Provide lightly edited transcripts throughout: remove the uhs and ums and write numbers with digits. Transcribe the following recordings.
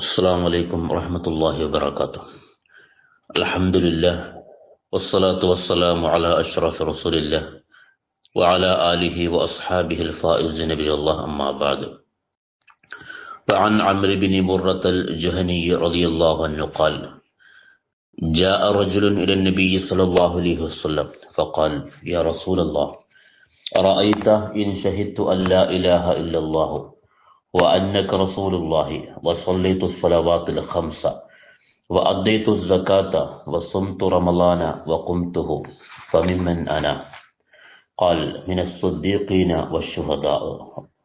السلام عليكم ورحمة الله وبركاته. الحمد لله والصلاة والسلام على أشرف رسول الله وعلى آله وأصحابه الفائزين برضا الله، أما بعد. وعن عمرو بن مرة الجهني رضي الله عنه قال: جاء رجل إلى النبي صلى الله عليه وسلم فقال: يا رسول الله، أرأيت إن شهدت أن لا إله إلا الله وأنك رسول الله وصليت الصلوات الخمس وأديت الزكاة وصمت رمضان وقمته فممن أنا؟ قال: من الصديقين والشهداء.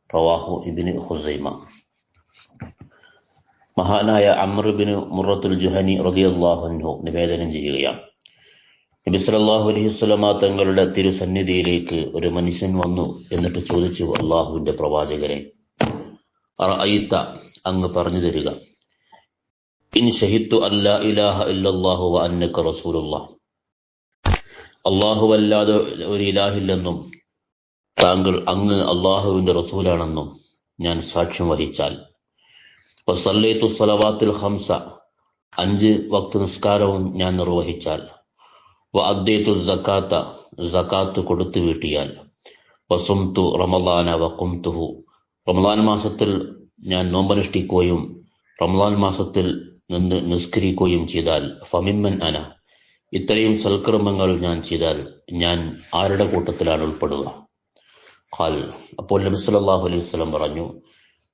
رواه ابن خزൈമ. മഹാനായ അംർ ബിൻ മുറത്തുൽ ജുഹനി റളിയല്ലാഹു അൻഹു നിവേദനം ചെയ്യുകയാണ്, നബി സല്ലല്ലാഹു അലൈഹി വസല്ലമ തങ്ങളുടെ തിരുസന്നിധിയിലേക്ക് ഒരു മനുഷ്യൻ വന്നു. എന്നിട്ട് ചോദിച്ചു: അള്ളാഹുവിന്റെ പ്രവാചകരെ, അറഅയ്ത, അങ്ങ് പറഞ്ഞു തരിക, ഇൻ ഷഹിദ്തു അല്ലാ ഇലാഹ ഇല്ലല്ലാഹു വ അന്നക റസൂലുള്ളാഹ്, അല്ലാഹുവല്ലാതെ ഒരു ഇലാഹില്ലെന്നും അങ്ങ് അള്ളാഹുവിന്റെ റസൂലാണെന്നും ഞാൻ സാക്ഷ്യം വഹിച്ചാൽ, വസല്ലൈതു സ്വലവാത്തിൽ ഖംസ, 5 വക്ത് നിസ്കാരവും ഞാൻ നിർവഹിച്ചാൽ, വഅദ്ദൈതു സകാത്ത, സകാത്ത് കൊടുത്തു വീട്ടിയാൽ, വസുംതു റമളാന വഖുംതുഹു, റമളാൻ മാസത്തിൽ ഞാൻ നോമ്പനുഷ്ഠിക്കുകയും റമളാൻ മാസത്തിൽ നിന്ന് നിസ്കരിക്കുകയും ചെയ്താൽ, ഫമിമ്മൻ അന, ഇത്രയും സൽക്കർമ്മങ്ങൾ ഞാൻ ചെയ്താൽ ഞാൻ ആരുടെ കൂട്ടത്തിലാണ് ഉൾപ്പെടുക? ഖാൽ, അപ്പോൾ നബി സല്ലല്ലാഹു അലൈഹി വസല്ലം പറഞ്ഞു: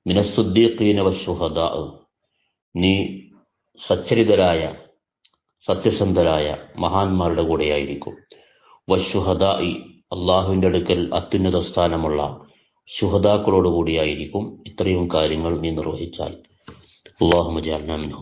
മിനസ്സുദ്ദീഖീന വശുഹദാ, നീ സച്ചരിതരായ സത്യസന്ധരായ മഹാന്മാരുടെ കൂടെയായിരിക്കും. വശുഹദാഇ, അള്ളാഹുവിന്റെ അടുക്കൽ അത്യുന്നത സ്ഥാനമുള്ള ശുഹദാക്കളോടുകൂടിയായിരിക്കും. ഇത്രയും കാര്യങ്ങൾ നീ നിർവഹിച്ചാൽ. അല്ലാഹുമ്മ ജഅൽനാ മിൻഹും.